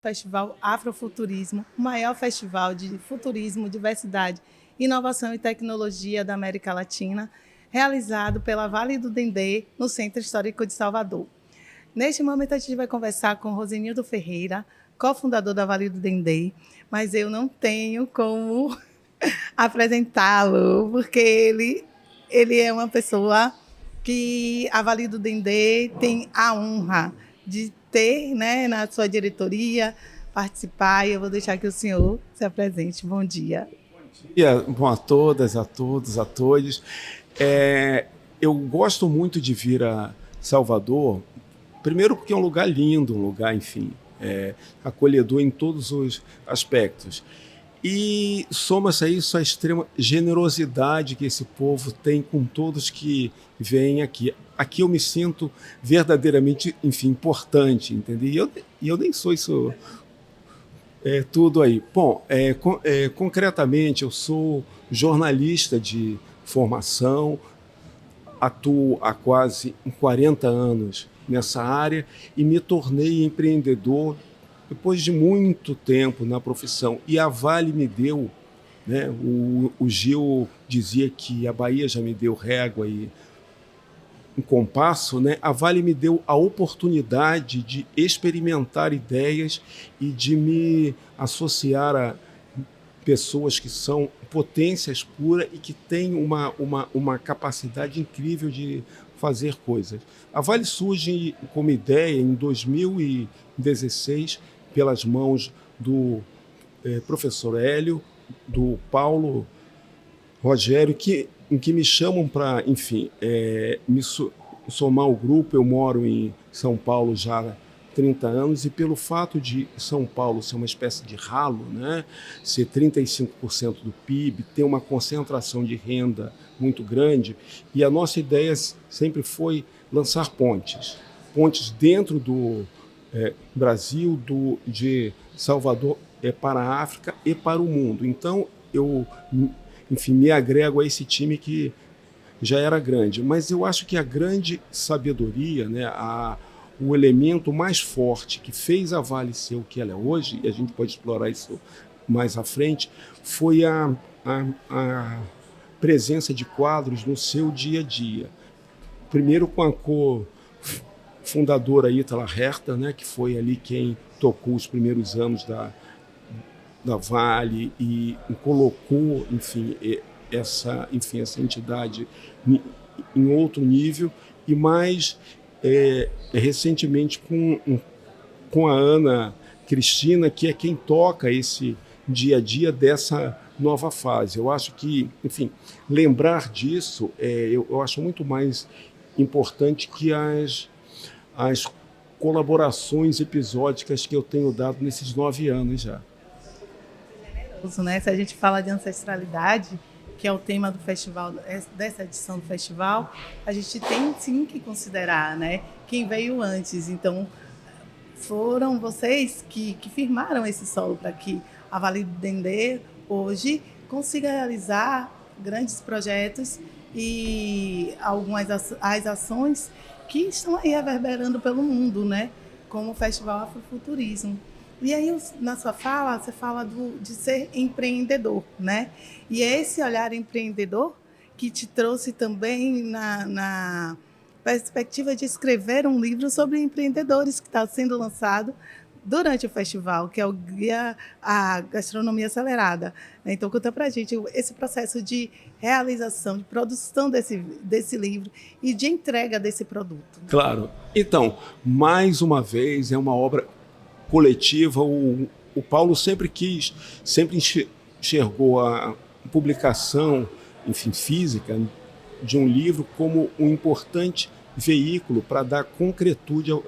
Festival Afrofuturismo, o maior festival de futurismo, diversidade, inovação e tecnologia da América Latina, realizado pela Vale do Dendê, no Centro Histórico de Salvador. Neste momento, a gente vai conversar com Rosenildo Ferreira, cofundador da Vale do Dendê, mas eu não tenho como apresentá-lo, porque ele é uma pessoa que a Vale do Dendê tem a honra de ter, né, na sua diretoria, participar, e eu vou deixar que o senhor se apresente. Bom dia. Bom dia, bom a todas, a todos, a todos. Eu gosto muito de vir a Salvador, primeiro porque é um lugar lindo, um lugar, enfim, acolhedor em todos os aspectos. E soma-se a isso a extrema generosidade que esse povo tem com todos que vêm aqui. Aqui eu me sinto verdadeiramente, enfim, importante, entendeu? E eu nem sou isso tudo aí. Bom, concretamente, eu sou jornalista de formação, atuo há quase 40 anos nessa área e me tornei empreendedor depois de muito tempo na profissão. E a Vale me deu, né, o Gil dizia que a Bahia já me deu régua e um compasso, né? A Vale me deu a oportunidade de experimentar ideias e de me associar a pessoas que são potências puras e que têm uma capacidade incrível de fazer coisas. A Vale surge como ideia em 2016 pelas mãos do professor Hélio, do Paulo Rogério, em que me chamam para, enfim, me somar ao grupo. Eu moro em São Paulo já há 30 anos e pelo fato de São Paulo ser uma espécie de ralo, né, ser 35% do PIB, ter uma concentração de renda muito grande, e a nossa ideia sempre foi lançar pontes dentro do Brasil, de Salvador para a África e para o mundo. Então, eu, enfim, me agrego a esse time que já era grande. Mas eu acho que a grande sabedoria, né, o elemento mais forte que fez a Vale ser o que ela é hoje, e a gente pode explorar isso mais à frente, foi a presença de quadros no seu dia a dia. Primeiro com a fundadora Ítala Herta, né, que foi ali quem tocou os primeiros anos da Vale e colocou, enfim, essa entidade em outro nível, e mais recentemente com a Ana Cristina, que é quem toca esse dia a dia dessa nova fase. Eu acho que, enfim, lembrar disso eu acho muito mais importante que as colaborações episódicas que eu tenho dado nesses 9 anos já. Né? Se a gente fala de ancestralidade, que é o tema do festival, dessa edição do festival, a gente tem sim que considerar, né, quem veio antes. Então, foram vocês que firmaram esse solo para que a Vale do Dendê hoje consiga realizar grandes projetos e algumas as ações que estão aí reverberando pelo mundo, né, como o Festival Afrofuturismo. E aí, na sua fala, você fala de ser empreendedor, né? E é esse olhar empreendedor que te trouxe também na perspectiva de escrever um livro sobre empreendedores que está sendo lançado durante o festival, que é o Guia à Gastronomia Acelerada. Então, conta para a gente esse processo de realização, de produção desse livro e de entrega desse produto. Claro. Então, mais uma vez, é uma obra coletiva. O Paulo sempre enxergou a publicação, enfim, física de um livro como um importante veículo para dar concretude ao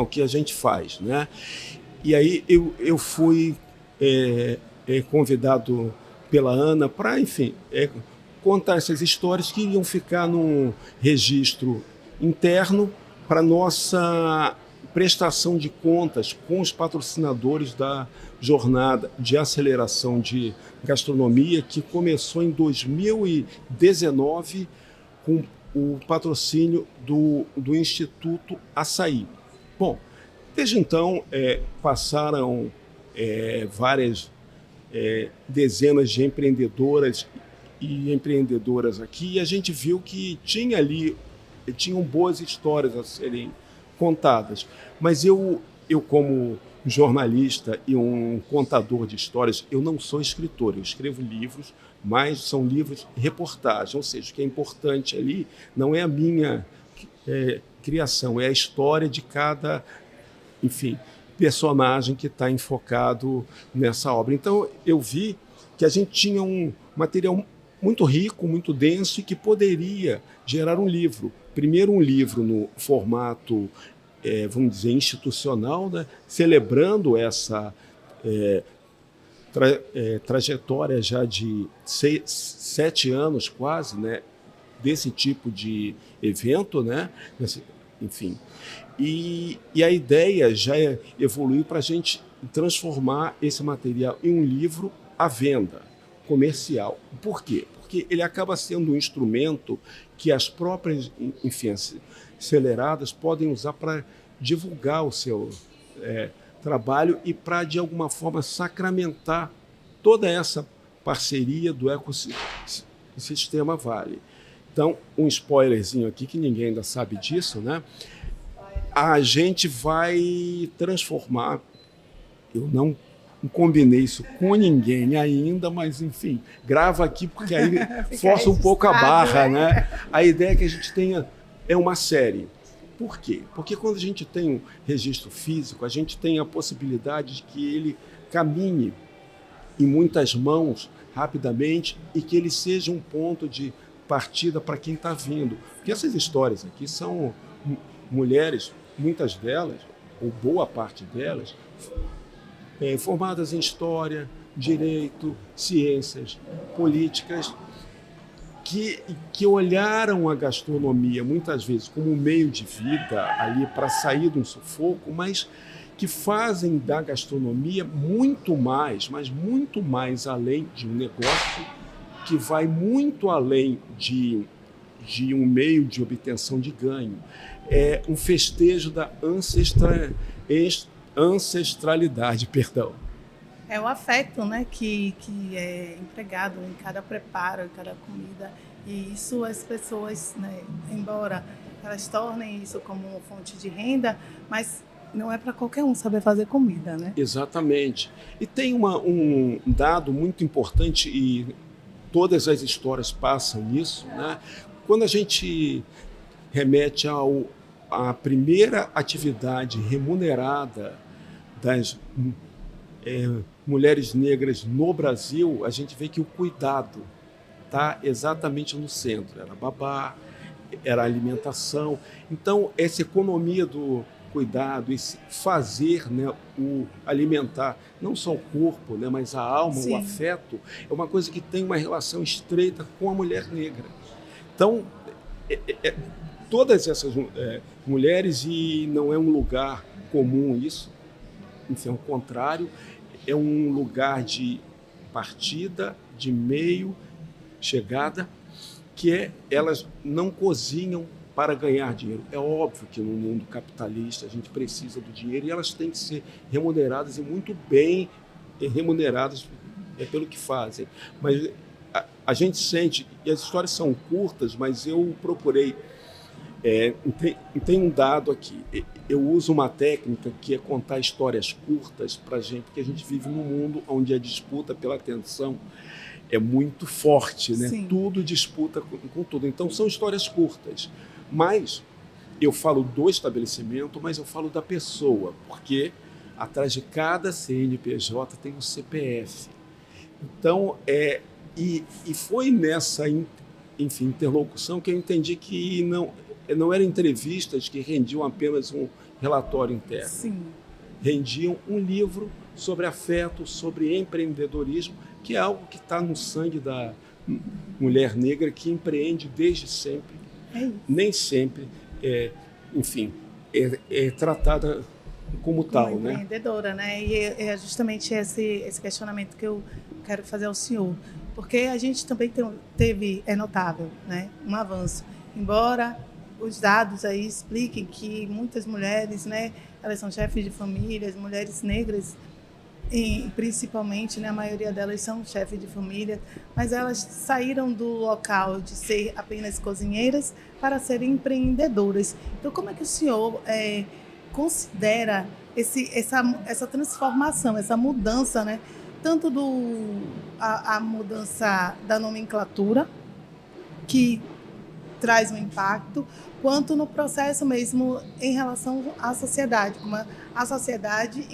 que a gente faz, né? E aí eu fui convidado pela Ana para, enfim, contar essas histórias que iriam ficar num registro interno para nossa prestação de contas com os patrocinadores da jornada de aceleração de gastronomia, que começou em 2019 com o patrocínio do Instituto Açaí. Bom, Desde então, passaram várias dezenas de empreendedoras e empreendedoras aqui, e a gente viu que tinham boas histórias a serem contadas. Mas eu como jornalista e um contador de histórias, eu não sou escritor, eu escrevo livros, mas são livros reportagem, ou seja, o que é importante ali não é a minha criação, é a história de cada, enfim, personagem que está enfocado nessa obra. Então, eu vi que a gente tinha um material muito rico, muito denso e que poderia gerar um livro. Primeiro, um livro no formato, vamos dizer, institucional, né? Celebrando essa trajetória já de 7 anos quase, né? Desse tipo de evento, né? Enfim. E a ideia já evoluiu para a gente transformar esse material em um livro à venda, comercial. Por quê? Porque ele acaba sendo um instrumento que as próprias, enfim, aceleradas podem usar para divulgar o seu trabalho e para, de alguma forma, sacramentar toda essa parceria do ecossistema Vale. Então, um spoilerzinho aqui, que ninguém ainda sabe disso, né? A gente vai transformar, eu não combinei isso com ninguém ainda, mas, enfim, grava aqui porque aí força um pouco a barra, né? A ideia é que a gente tenha uma série. Por quê? Porque quando a gente tem um registro físico, a gente tem a possibilidade de que ele caminhe em muitas mãos rapidamente e que ele seja um ponto de partida para quem está vindo. Porque essas histórias aqui são mulheres, muitas delas, ou boa parte delas, formadas em história, direito, ciências, políticas, que olharam a gastronomia muitas vezes como um meio de vida ali para sair de um sufoco, mas que fazem da gastronomia muito mais, mas muito mais além de um negócio, que vai muito além de um meio de obtenção de ganho. É um festejo da ancestralidade, perdão. É o afeto, né, que é empregado em cada preparo, em cada comida. E isso as pessoas, né, embora elas tornem isso como uma fonte de renda, mas não é para qualquer um saber fazer comida, né? Exatamente. E tem um dado muito importante, e todas as histórias passam nisso, né? Quando a gente remete à primeira atividade remunerada das mulheres negras no Brasil, a gente vê que o cuidado está exatamente no centro. Era babá, era alimentação. Então, essa economia do cuidado, esse fazer, né, o alimentar não só o corpo, né, mas a alma, sim, o afeto, é uma coisa que tem uma relação estreita com a mulher negra. Então, todas essas mulheres, e não é um lugar comum isso, enfim, ao contrário, é um lugar de partida, de meio, chegada, que elas não cozinham para ganhar dinheiro. É óbvio que no mundo capitalista a gente precisa do dinheiro e elas têm que ser remuneradas, e muito bem remuneradas pelo que fazem. Mas a gente sente, e as histórias são curtas, mas eu procurei, tem um dado aqui, eu uso uma técnica que é contar histórias curtas para a gente, porque a gente vive num mundo onde a disputa pela atenção é muito forte, né? Sim. Tudo disputa com tudo. Então, são histórias curtas. Mas eu falo do estabelecimento, mas eu falo da pessoa, porque atrás de cada CNPJ tem um CPF. Então, e foi nessa, enfim, interlocução que eu entendi que não eram entrevistas que rendiam apenas um relatório interno. Sim. Rendiam um livro sobre afeto, sobre empreendedorismo, que é algo que está no sangue da mulher negra, que empreende desde sempre. Nem sempre, enfim, é tratada como tal, né? Empreendedora, né? E é justamente esse questionamento que eu quero fazer ao senhor, porque a gente também teve, é notável, né, um avanço, embora os dados aí expliquem que muitas mulheres, né, elas são chefes de famílias, mulheres negras, e principalmente, né, a maioria delas são chefes de família, mas elas saíram do local de ser apenas cozinheiras para serem empreendedoras. Então, como é que o senhor considera essa transformação, essa mudança, né? Tanto a mudança da nomenclatura, que traz um impacto, quanto no processo mesmo em relação à sociedade, como a sociedade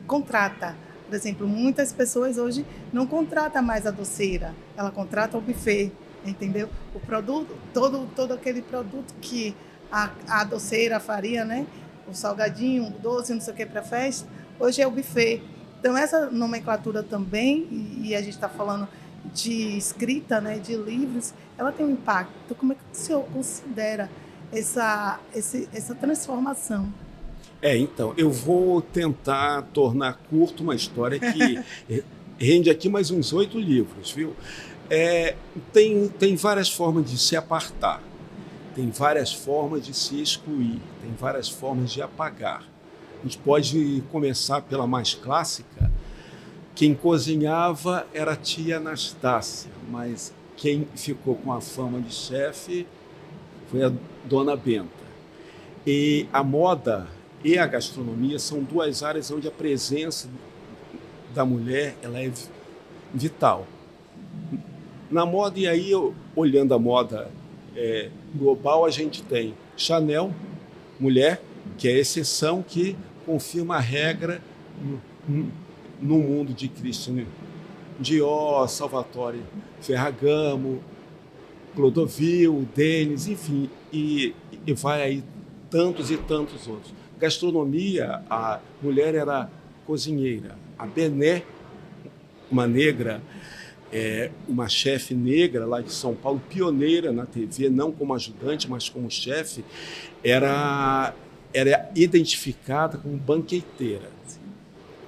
contrata. Por exemplo, muitas pessoas hoje não contratam mais a doceira, ela contrata o buffet, entendeu? O produto, todo aquele produto que a doceira faria, né? O salgadinho, o doce, não sei o que para festa, hoje é o buffet. Então, essa nomenclatura também, e a gente está falando de escrita, né, de livros, ela tem um impacto. Então, como é que o senhor considera essa transformação? Então, eu vou tentar tornar curto uma história que rende aqui mais uns 8 livros, viu? Tem várias formas de se apartar, tem várias formas de se excluir, tem várias formas de apagar. A gente pode começar pela mais clássica. Quem cozinhava era a tia Anastácia, mas quem ficou com a fama de chefe foi a dona Benta. E a moda e a gastronomia são 2 áreas onde a presença da mulher ela é vital. Na moda, e aí olhando a moda global, a gente tem Chanel, mulher, que é a exceção que confirma a regra no mundo de Christian Dior, Salvatore Ferragamo, Clodovil, Denis, enfim, e vai aí tantos e tantos outros. Gastronomia, a mulher era cozinheira. A Bené, uma negra, uma chefe negra lá de São Paulo, pioneira na TV, não como ajudante, mas como chefe, era identificada como banqueteira,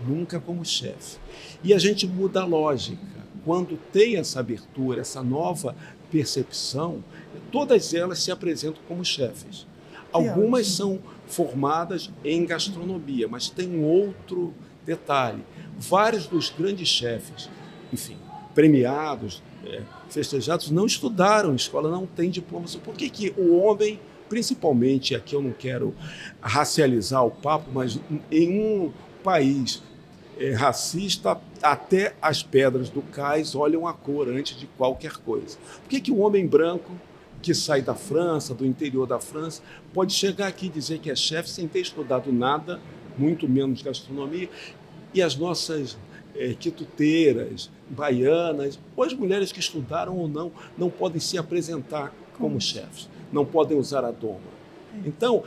nunca como chefe. E a gente muda a lógica. Quando tem essa abertura, essa nova percepção, todas elas se apresentam como chefes. Algumas são formadas em gastronomia, mas tem um outro detalhe. Vários dos grandes chefes, enfim, premiados, festejados, não estudaram em escola, não têm diploma. Por que o homem, principalmente, aqui eu não quero racializar o papo, mas em um país racista, até as pedras do cais olham a cor antes de qualquer coisa? Por que o homem branco, que sai da França, do interior da França, pode chegar aqui e dizer que é chefe sem ter estudado nada, muito menos gastronomia, e as nossas quituteiras, baianas, ou as mulheres que estudaram ou não podem se apresentar como chefes, não podem usar a doma. Então,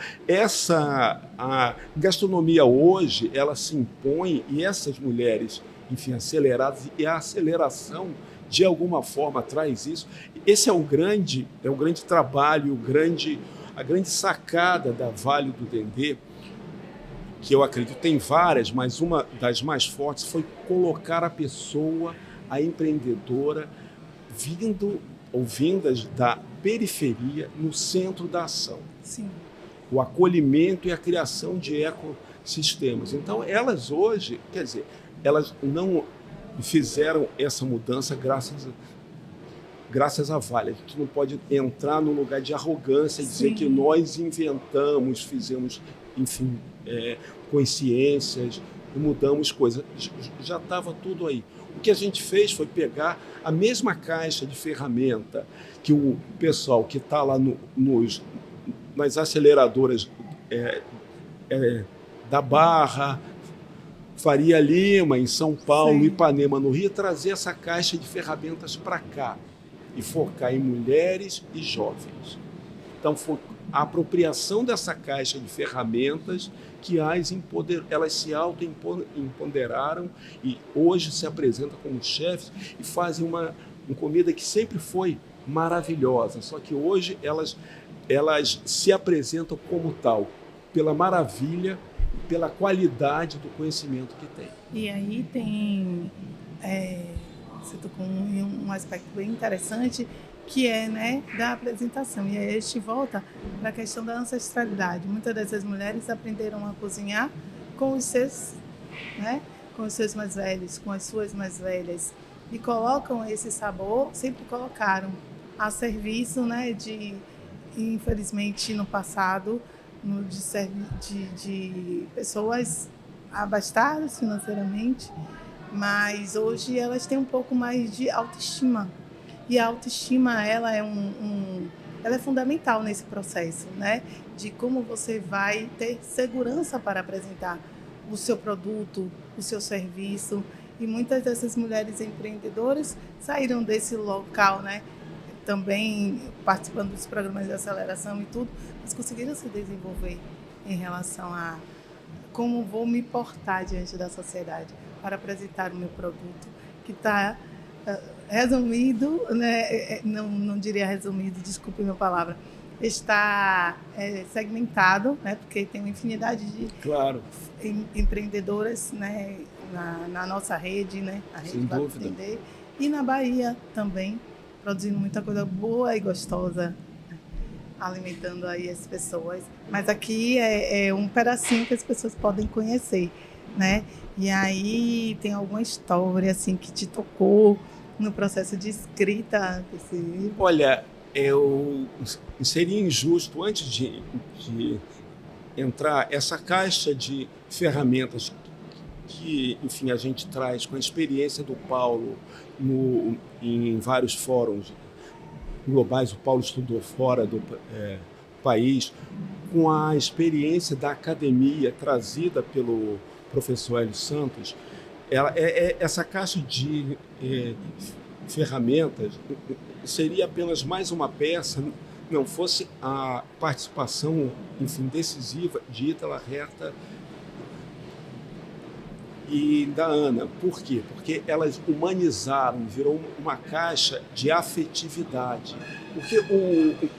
a gastronomia hoje, ela se impõe, e essas mulheres, enfim, aceleradas, e a aceleração, de alguma forma, traz isso. Esse é o grande trabalho, a grande sacada da Vale do Dendê, que eu acredito tem várias, mas uma das mais fortes foi colocar a pessoa, a empreendedora, vindas da periferia no centro da ação. Sim. O acolhimento e a criação de ecossistemas. Então, elas hoje, quer dizer, elas não fizeram essa mudança graças à Vale. A gente não pode entrar num lugar de arrogância e dizer que nós inventamos, fizemos, enfim, consciências, mudamos coisas. Já estava tudo aí. O que a gente fez foi pegar a mesma caixa de ferramenta que o pessoal que está lá nas aceleradoras da Barra, Faria Lima, em São Paulo, Ipanema, no Rio, trazer essa caixa de ferramentas para cá e focar em mulheres e jovens. Então, foi a apropriação dessa caixa de ferramentas que elas se auto-empoderaram e hoje se apresentam como chefes e fazem uma comida que sempre foi maravilhosa, só que hoje elas se apresentam como tal, pela maravilha, pela qualidade do conhecimento que tem. E aí tem, você tocou em um aspecto bem interessante, que é, né, da apresentação. E aí a gente volta para a questão da ancestralidade. Muitas dessas mulheres aprenderam a cozinhar com os seus, né, com os seus mais velhos, com as suas mais velhas, e colocam esse sabor, sempre colocaram a serviço, né, de, infelizmente, no passado, de pessoas abastadas financeiramente, mas hoje elas têm um pouco mais de autoestima. E a autoestima, ela ela é fundamental nesse processo, né? De como você vai ter segurança para apresentar o seu produto, o seu serviço. E muitas dessas mulheres empreendedoras saíram desse local, né? Também participando dos programas de aceleração e tudo, mas conseguiram se desenvolver em relação a como vou me portar diante da sociedade para apresentar o meu produto, que está resumido, né? Não diria resumido, desculpe a minha palavra, está segmentado, né? Porque tem uma infinidade de empreendedoras, né? Na nossa rede, né? A rede vai atender. E na Bahia também, produzindo muita coisa boa e gostosa, alimentando aí as pessoas. Mas aqui é um pedacinho que as pessoas podem conhecer, né? E aí tem alguma história assim que te tocou no processo de escrita desse livro? Olha, seria injusto, antes de entrar, essa caixa de ferramentas que, enfim, a gente traz com a experiência do Paulo em vários fóruns globais. O Paulo estudou fora do país, com a experiência da academia trazida pelo professor Hélio Santos. Essa caixa de ferramentas seria apenas mais uma peça, não fosse a participação, enfim, decisiva de Ítala Herta e da Ana. Por quê? Porque elas humanizaram, virou uma caixa de afetividade. Porque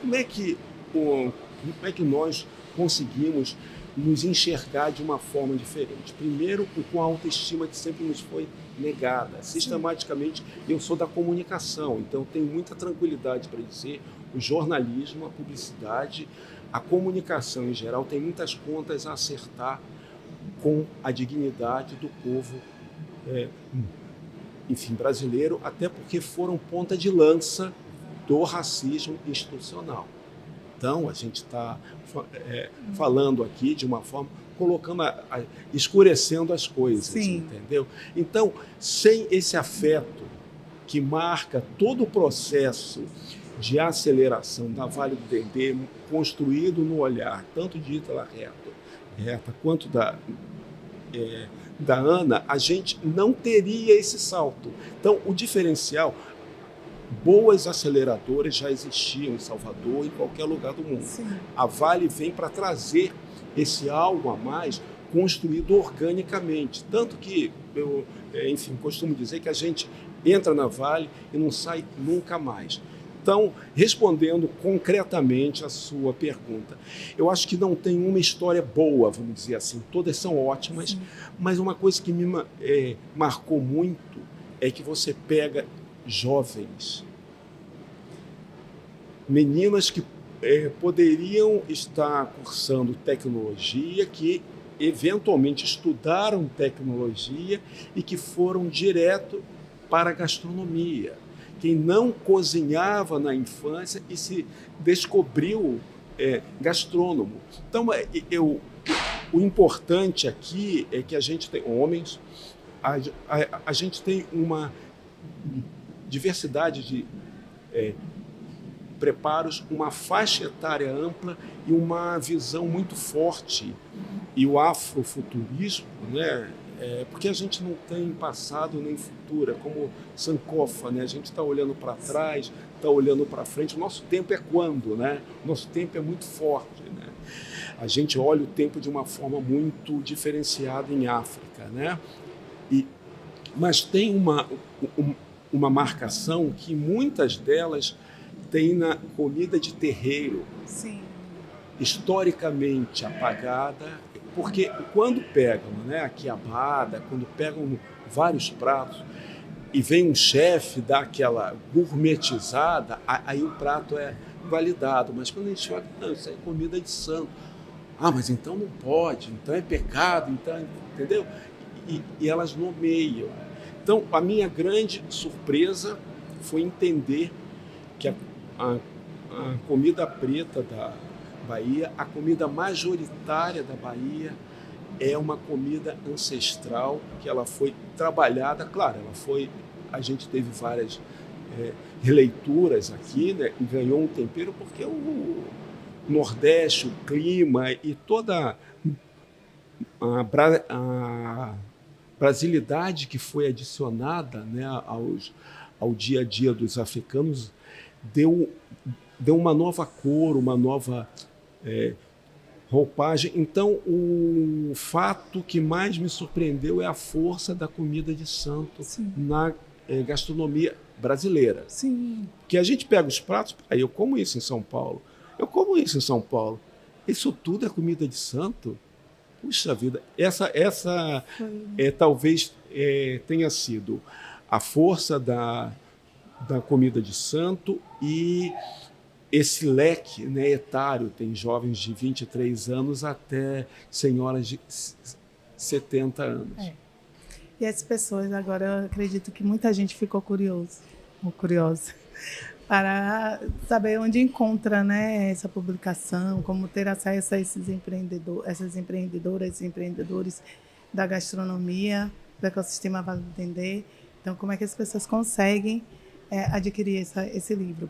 como é que nós conseguimos nos enxergar de uma forma diferente? Primeiro, com a autoestima que sempre nos foi negada. Sistematicamente, eu sou da comunicação, então tenho muita tranquilidade para dizer, o jornalismo, a publicidade, a comunicação em geral tem muitas contas a acertar com a dignidade do povo, enfim, brasileiro, até porque foram ponta de lança do racismo institucional. Então, a gente está falando aqui de uma forma, colocando, escurecendo as coisas, sim, entendeu? Então, sem esse afeto que marca todo o processo de aceleração da Vale do Dendê, construído no olhar tanto de Ítala Herta quanto da Ana, a gente não teria esse salto. Então, o diferencial, boas aceleradoras já existiam em Salvador, em qualquer lugar do mundo. Sim. A Vale vem para trazer esse algo a mais construído organicamente. Tanto que eu, enfim, costumo dizer que a gente entra na Vale e não sai nunca mais. Então, respondendo concretamente a sua pergunta, eu acho que não tem uma história boa, vamos dizer assim, todas são ótimas, sim, mas uma coisa que me marcou muito é que você pega jovens, meninas que poderiam estar cursando tecnologia, que eventualmente estudaram tecnologia e que foram direto para a gastronomia. Quem não cozinhava na infância e se descobriu gastrônomo. Então, o importante aqui é que a gente tem homens, a gente tem uma diversidade de preparos, uma faixa etária ampla e uma visão muito forte. E o afrofuturismo, né? Porque a gente não tem passado nem futuro, é como Sankofa, né? A gente está olhando para trás, está olhando para frente. O nosso tempo é quando, né? O nosso tempo é muito forte, né? A gente olha o tempo de uma forma muito diferenciada em África, né? Mas tem uma marcação que muitas delas têm na comida de terreiro, sim, historicamente apagada. Porque quando pegam, né, a quiabada, quando pegam vários pratos, e vem um chefe, dá aquela gourmetizada, aí o prato é validado. Mas quando a gente olha, não, isso é comida de santo. Ah, mas então não pode, então é pecado, então, entendeu? E elas nomeiam. Então, a minha grande surpresa foi entender que a comida preta da Bahia, a comida majoritária da Bahia, é uma comida ancestral, que ela foi trabalhada, claro, a gente teve várias releituras aqui, né, e ganhou um tempero, porque o Nordeste, o clima e toda a brasilidade que foi adicionada, né, ao dia a dia dos africanos deu uma nova cor, uma nova roupagem. Então, o fato que mais me surpreendeu é a força da comida de santo na gastronomia brasileira. Sim. Que a gente pega os pratos, aí eu como isso em São Paulo, isso tudo é comida de santo? Puxa vida, essa talvez tenha sido a força da comida de santo e esse leque, né, etário, tem jovens de 23 anos até senhoras de 70 anos. E as pessoas, agora eu acredito que muita gente ficou curiosa para saber onde encontra, né, essa publicação, como ter acesso a essas empreendedoras e empreendedores da gastronomia, do ecossistema Vale do Dendê. Então, como é que as pessoas conseguem adquirir esse livro?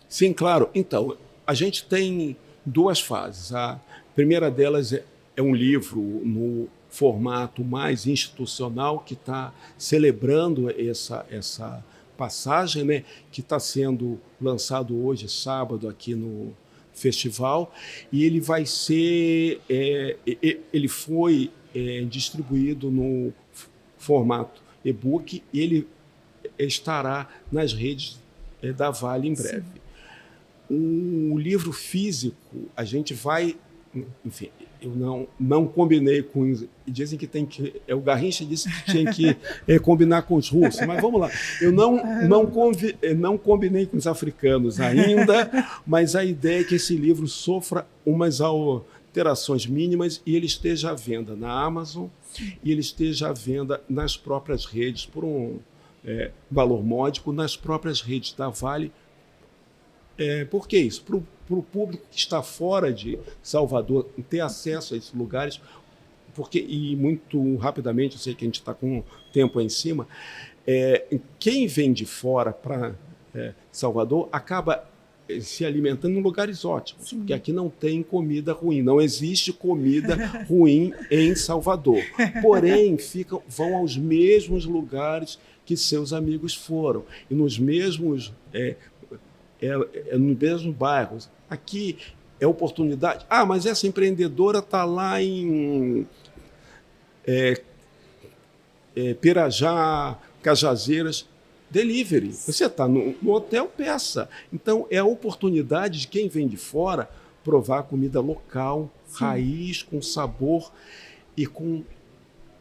Sim, claro. Então, a gente tem duas fases. A primeira delas é um livro no formato mais institucional, que está celebrando essa passagem, né, que está sendo lançado hoje, sábado, aqui no festival, e ele vai ser, ele foi distribuído no formato e-book, e ele estará nas redes da Vale em breve. O livro físico, a gente vai, enfim, eu não combinei com isso. Dizem que tem que. O Garrincha disse que tinha que combinar com os russos, mas vamos lá. Eu não combinei com os africanos ainda, mas a ideia é que esse livro sofra umas alterações mínimas e ele esteja à venda na Amazon e ele esteja à venda nas próprias redes, por um valor módico, nas próprias redes da Vale. Por que isso? Para o público que está fora de Salvador ter acesso a esses lugares, e muito rapidamente, eu sei que a gente está com o tempo aí em cima, quem vem de fora para Salvador acaba se alimentando em lugares ótimos, porque aqui não tem comida ruim, não existe comida ruim em Salvador. Porém, vão aos mesmos lugares que seus amigos foram, e nos mesmos bairros. Aqui é oportunidade. Ah, mas essa empreendedora está lá em Pirajá, Cajazeiras. Delivery. Você está no hotel, peça. Então, é a oportunidade de quem vem de fora provar comida local, raiz, com sabor e com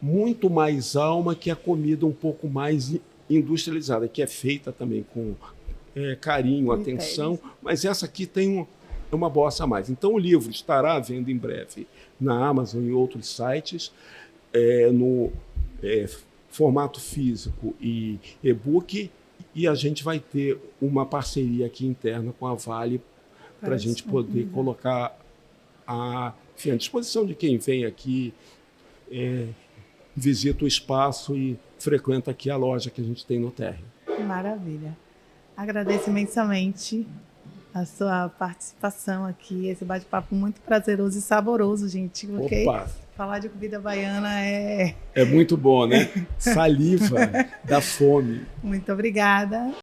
muito mais alma que a comida um pouco mais industrializada, que é feita também com carinho, atenção, mas essa aqui tem uma bossa a mais. Então, o livro estará à venda em breve na Amazon e em outros sites, no formato físico e e-book, e a gente vai ter uma parceria aqui interna com a Vale para a gente poder colocar à disposição de quem vem aqui, visita o espaço e frequenta aqui a loja que a gente tem no térreo. Maravilha. Agradeço imensamente a sua participação aqui, esse bate-papo muito prazeroso e saboroso, gente. Porque falar de comida baiana é muito bom, né? Saliva da fome. Muito obrigada.